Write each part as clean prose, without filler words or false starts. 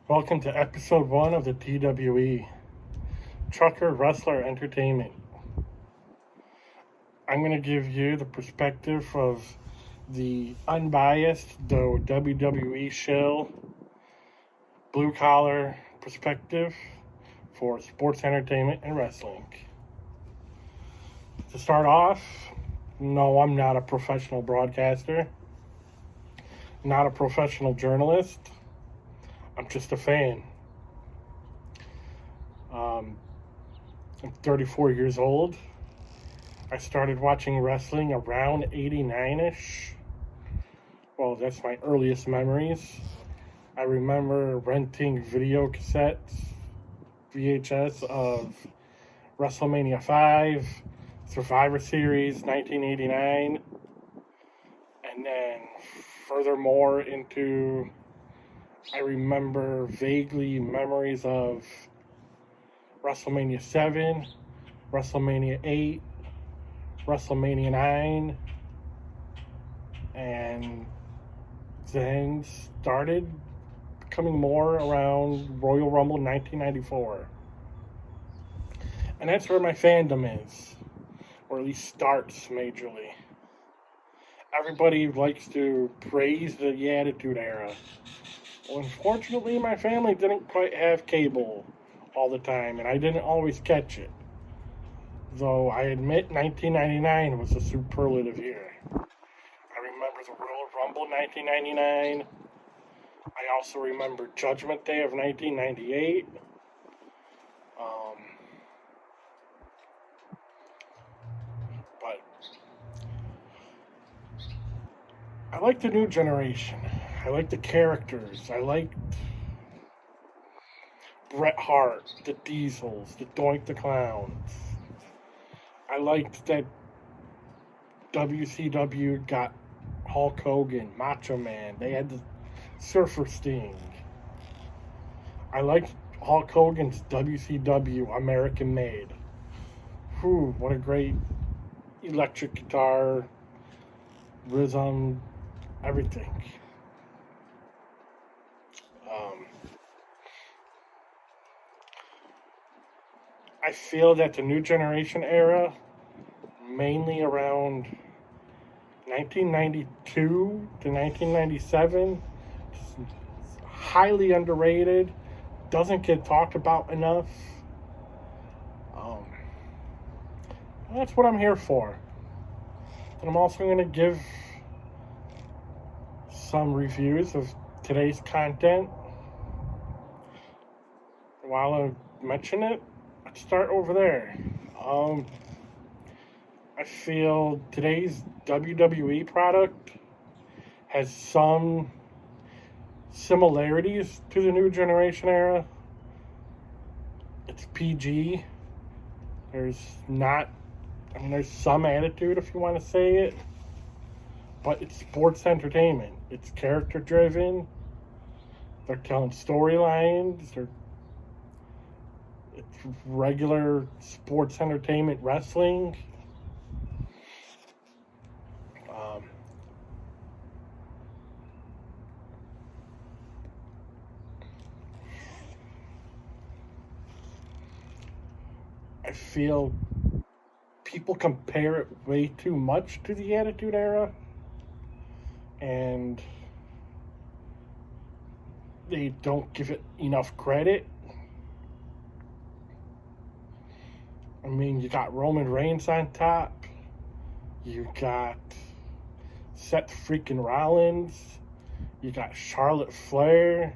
Welcome to episode 1 of the TWE, Trucker Wrestler Entertainment. I'm going to give you the perspective of the unbiased, though WWE shill, blue collar perspective for sports entertainment and wrestling. To start off, no, I'm not a professional broadcaster, not a professional journalist. I'm just a fan. I'm 34 years old. I started watching wrestling around 89-ish. Well, that's my earliest memories. I remember renting video cassettes, VHS of WrestleMania 5, Survivor Series 1989, and then furthermore into, I remember vaguely memories of WrestleMania 7, WrestleMania 8, WrestleMania 9, and then started becoming more around Royal Rumble 1994. And that's where my fandom is, or at least starts majorly. Everybody likes to praise the Attitude Era. Well, unfortunately, my family didn't quite have cable all the time, and I didn't always catch it. Though I admit 1999 was a superlative year. I remember the Royal Rumble 1999. I also remember Judgment Day of 1998. But I like the new generation. I like the characters. I like Bret Hart, the Diesels, the Doink the Clowns. I liked that WCW got Hulk Hogan, Macho Man. They had the Surfer Sting. I liked Hulk Hogan's WCW American Made. Whew, what a great electric guitar, rhythm, everything. I feel that the new generation era, mainly around 1992 to 1997, is highly underrated, doesn't get talked about enough. That's what I'm here for. And I'm also going to give some reviews of today's content. While I mention it, let's start over there. I feel today's WWE product has some similarities to the new generation era. It's PG. There's some attitude if you want to say it, but it's sports entertainment. It's character driven. They're telling storylines. It's regular sports entertainment wrestling. I feel people compare it way too much to the Attitude Era, and they don't give it enough credit. I mean, you got Roman Reigns on top. You got Seth freaking Rollins. You got Charlotte Flair.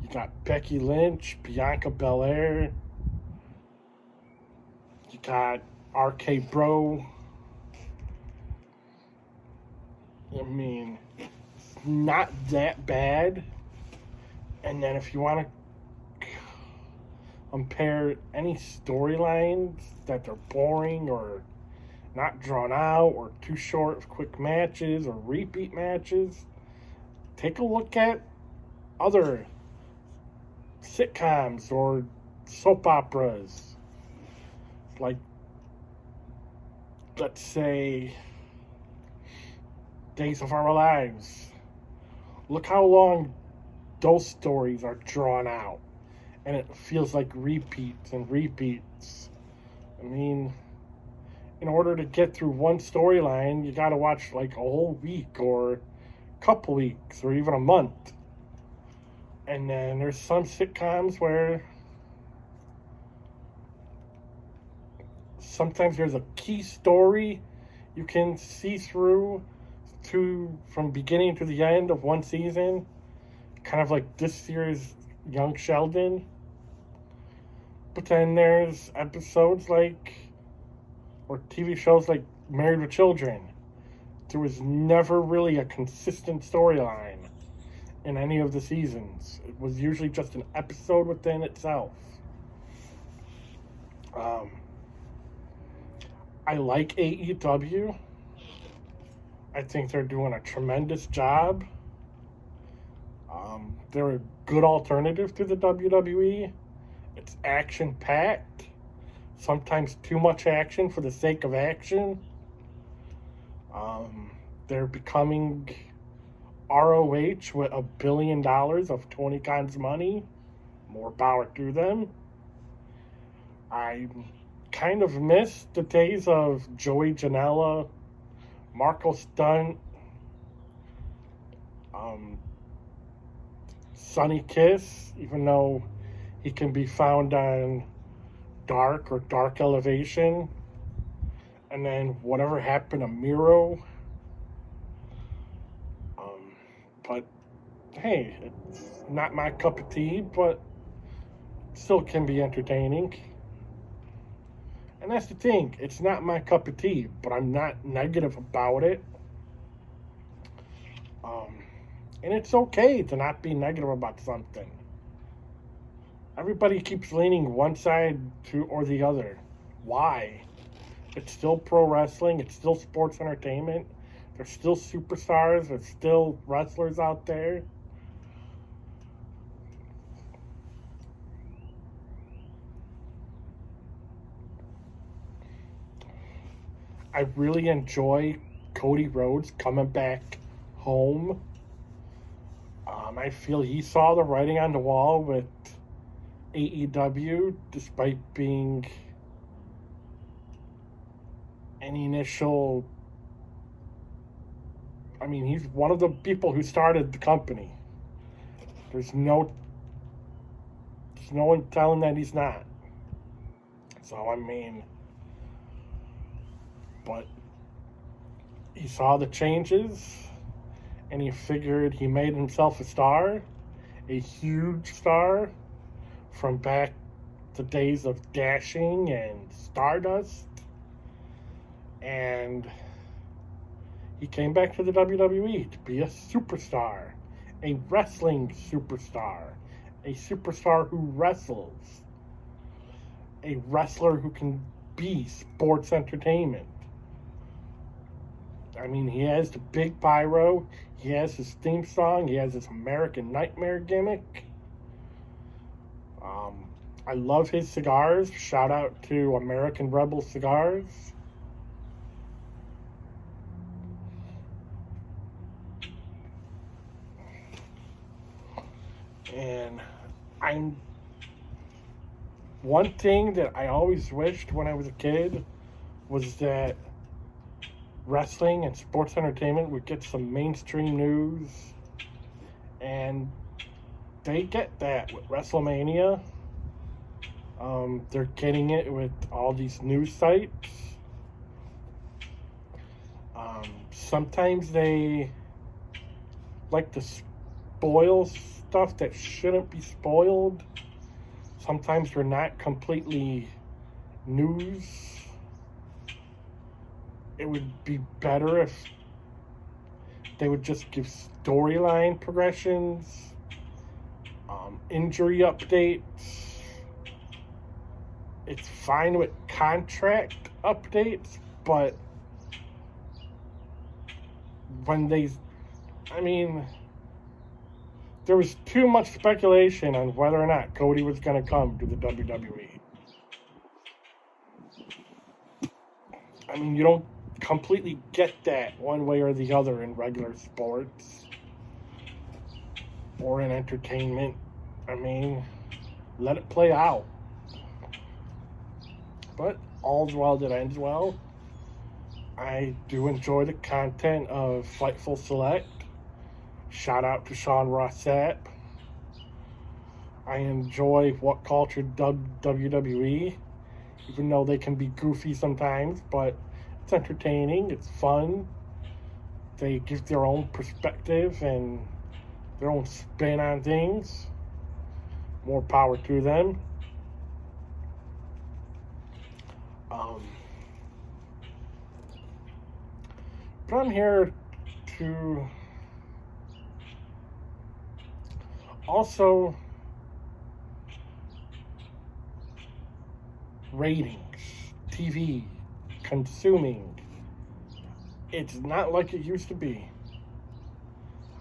You got Becky Lynch, Bianca Belair. You got RK Bro. I mean, it's not that bad. And then if you want to compare any storylines that they're boring or not drawn out or too short of quick matches or repeat matches, take a look at other sitcoms or soap operas. Like, let's say, Days of Our Lives. Look how long those stories are drawn out, and it feels like repeats and repeats. I mean, in order to get through one storyline, you got to watch like a whole week or a couple weeks or even a month. And then there's some sitcoms where sometimes there's a key story you can see through to from beginning to the end of one season, kind of like this year's Young Sheldon. But then there's episodes like, or TV shows like Married with Children. There was never really a consistent storyline in any of the seasons. It was usually just an episode within itself. I like AEW. I think they're doing a tremendous job. They're a good alternative to the WWE. It's action-packed. Sometimes too much action for the sake of action. They're becoming ROH with $1 billion of Tony Khan's money. More power to them. I kind of miss the days of Joey Janela, Marco Stunt, Sonny Kiss, even though he can be found on Dark or Dark Elevation. And then whatever happened to Miro. But hey, it's not my cup of tea, but still can be entertaining. And that's the thing, it's not my cup of tea, but I'm not negative about it. And it's okay to not be negative about something. Everybody keeps leaning one side to or the other. Why? It's still pro wrestling, it's still sports entertainment. There's still superstars, there's still wrestlers out there. I really enjoy Cody Rhodes coming back home. I feel he saw the writing on the wall with AEW, despite being an initial... I mean, he's one of the people who started the company. There's no one telling that he's not. So, I mean... But he saw the changes, and he figured he made himself a star, a huge star, from back the days of Dashing and Stardust. And he came back to the WWE to be a superstar, a wrestling superstar, a superstar who wrestles, a wrestler who can be sports entertainment. I mean, he has the big pyro, he has his theme song, he has his American Nightmare gimmick. I love his cigars. Shout out to American Rebel Cigars. And one thing that I always wished when I was a kid was that wrestling and sports entertainment would get some mainstream news, and they get that with WrestleMania. They're getting it with all these news sites. Sometimes they like to spoil stuff that shouldn't be spoiled. Sometimes they're not completely news. It would be better if they would just give storyline progressions, injury updates. It's fine with contract updates, but when there was too much speculation on whether or not Cody was going to come to the WWE. I mean, you don't completely get that one way or the other in regular sports. or in entertainment. I mean, let it play out. But all's well that ends well. I do enjoy the content of Fightful Select. Shout out to Sean Ross Sapp. I enjoy What Culture WWE, even though they can be goofy sometimes, but it's entertaining, it's fun. They give their own perspective and their own spin on things. More power to them. But I'm here to also ratings, TV, consuming. It's not like it used to be.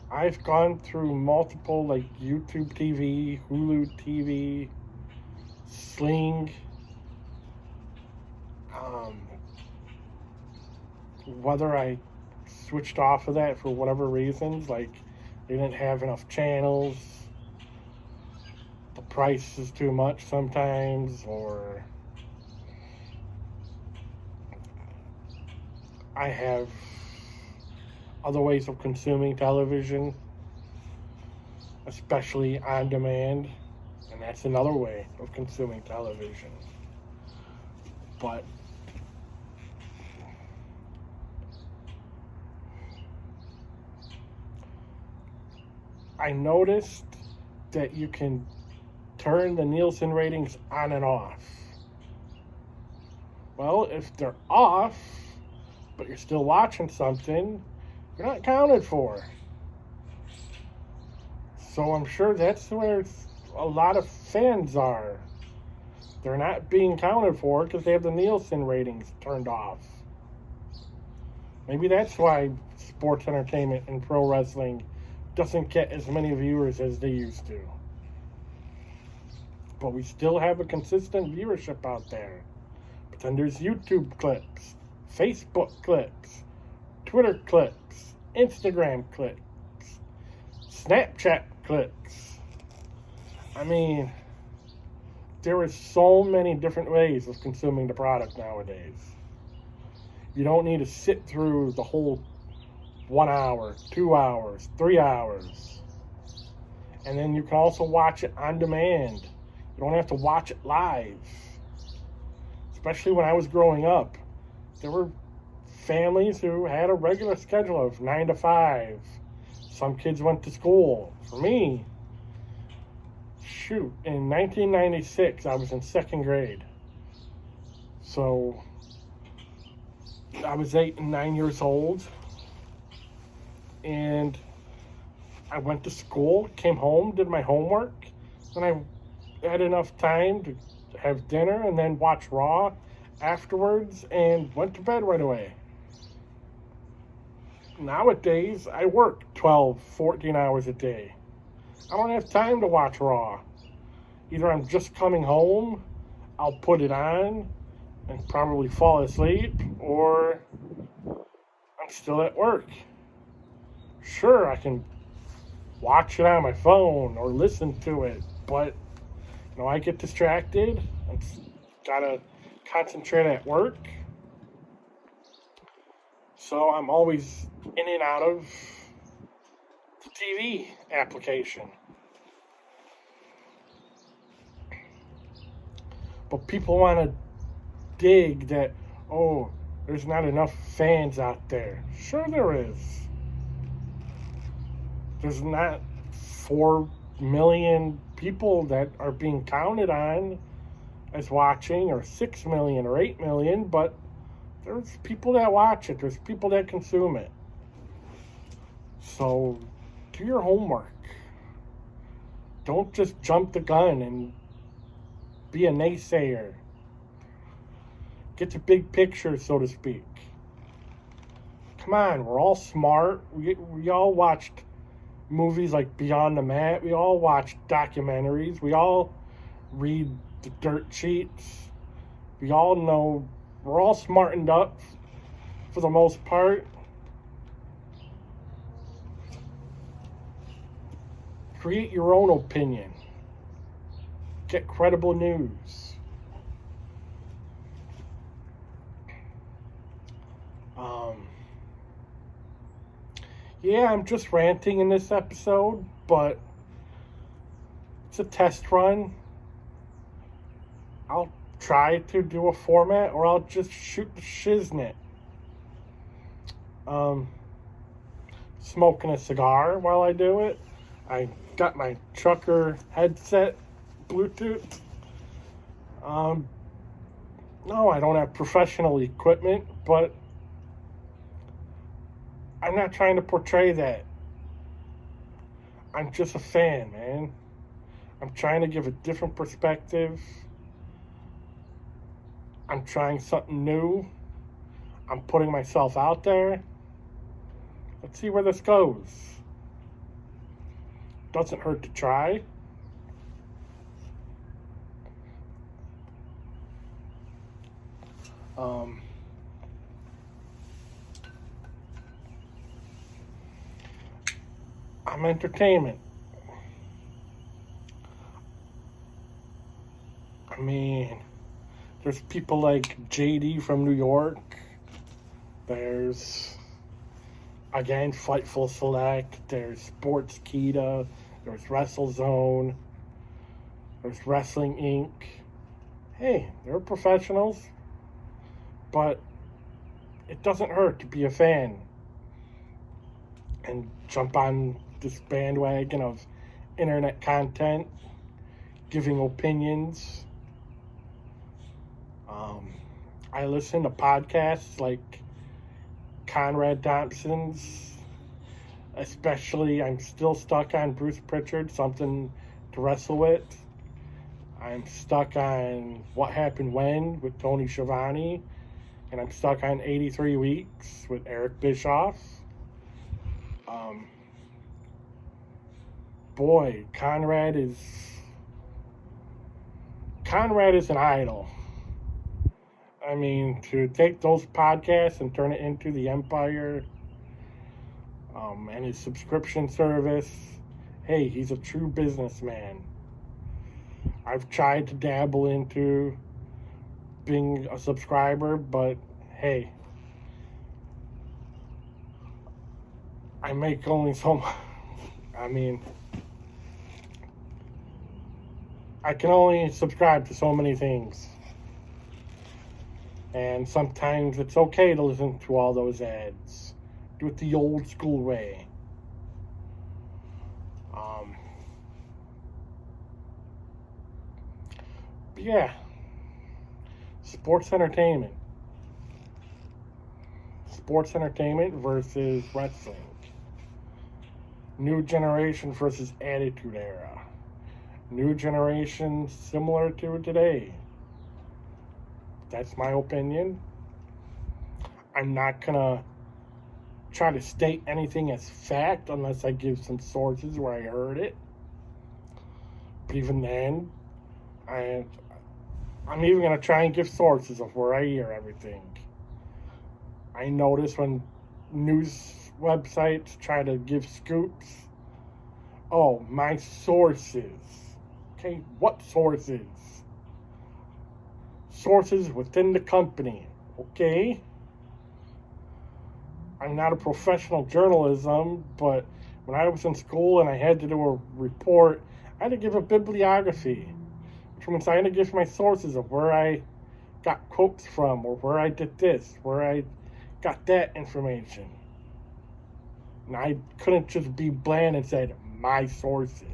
I've gone through multiple like YouTube TV, Hulu TV, Sling, whether I switched off of that for whatever reasons, like they didn't have enough channels, the price is too much sometimes, or I have other ways of consuming television, especially on demand, and that's another way of consuming television. But I noticed that you can turn the Nielsen ratings on and off. Well, if they're off, but you're still watching something, you're not counted for. So I'm sure that's where a lot of fans are. They're not being counted for because they have the Nielsen ratings turned off. Maybe that's why sports entertainment and pro wrestling doesn't get as many viewers as they used to. But we still have a consistent viewership out there. But then there's YouTube clips, Facebook clips, Twitter clips, Instagram clips, Snapchat clips. I mean, there are so many different ways of consuming the product nowadays. You don't need to sit through the whole 1 hour, 2 hours, 3 hours. And then you can also watch it on demand. You don't have to watch it live. Especially when I was growing up, there were families who had a regular schedule of 9 to 5. Some kids went to school. For me, in 1996, I was in 2nd grade. So I was 8 and 9 years old. And I went to school, came home, did my homework, and I had enough time to have dinner and then watch Raw afterwards and went to bed right away. Nowadays, I work 12, 14 hours a day. I don't have time to watch Raw. Either I'm just coming home, I'll put it on and probably fall asleep, or I'm still at work. Sure, I can watch it on my phone or listen to it, but I get distracted. I gotta concentrate at work. So I'm always in and out of the TV application. But people want to dig that, there's not enough fans out there. Sure there is. There's not 4 million people that are being counted on as watching, or 6 million or 8 million, but there's people that watch it. There's people that consume it. So do your homework. Don't just jump the gun and be a naysayer. Get the big picture, so to speak. Come on, we're all smart. We all watched movies like Beyond the Mat. We all watch documentaries. We all read the dirt sheets. We all know, we're all smartened up for the most part. Create your own opinion. Get credible news. Yeah, I'm just ranting in this episode, but it's a test run. I'll try to do a format, or I'll just shoot the shiznit. Smoking a cigar while I do it. I got my trucker headset, Bluetooth. No, I don't have professional equipment, but I'm not trying to portray that. I'm just a fan, man. I'm trying to give a different perspective. I'm trying something new. I'm putting myself out there. Let's see where this goes. Doesn't hurt to try. I'm entertainment. I mean, there's people like JD from New York. There's, again, Fightful Select. There's Sportskeeda. There's WrestleZone. There's Wrestling Inc. Hey, they're professionals. But it doesn't hurt to be a fan and jump on this bandwagon of internet content, giving opinions. I listen to podcasts like Conrad Thompson's. Especially, I'm still stuck on Bruce Pritchard, Something to Wrestle With. I'm stuck on What Happened When with Tony Schiavone. And I'm stuck on 83 Weeks with Eric Bischoff. Boy, Conrad is an idol. I mean, to take those podcasts and turn it into the empire, and his subscription service, hey, he's a true businessman. I've tried to dabble into being a subscriber, but hey, I make only so much. I mean, I can only subscribe to so many things. And sometimes it's okay to listen to all those ads. Do it the old school way. But yeah. Sports entertainment. Sports entertainment versus wrestling. New generation versus attitude era. New generation similar to today. That's my opinion. I'm not gonna try to state anything as fact unless I give some sources where I heard it. But even then, I'm even gonna try and give sources of where I hear everything. I notice when news websites try to give scoops. Oh, my sources. Okay, what sources? Sources within the company, okay? I'm not a professional journalism, but when I was in school and I had to do a report, I had to give a bibliography, which means I had to give my sources of where I got quotes from, or where I did this, where I got that information. And I couldn't just be bland and said, my sources.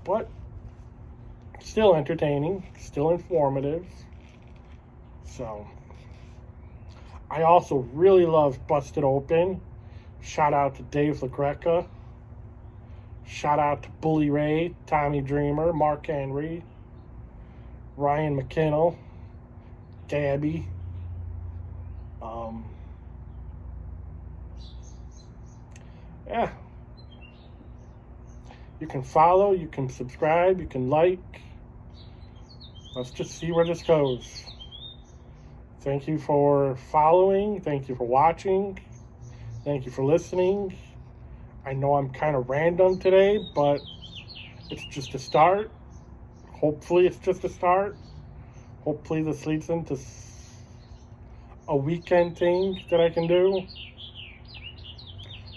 But still entertaining, still informative. So, I also really love Busted Open. Shout out to Dave LaGreca. Shout out to Bully Ray, Tommy Dreamer, Mark Henry, Ryan McKinnell, Gabby. Yeah. You can follow, you can subscribe, you can like. Let's just see where this goes. Thank you for following. Thank you for watching. Thank you for listening. I know I'm kind of random today, but it's just a start. Hopefully, it's just a start. Hopefully, this leads into a weekend thing that I can do.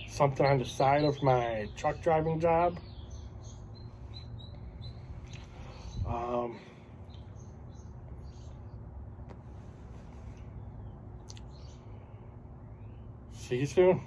Something on the side of my truck driving job. See you soon.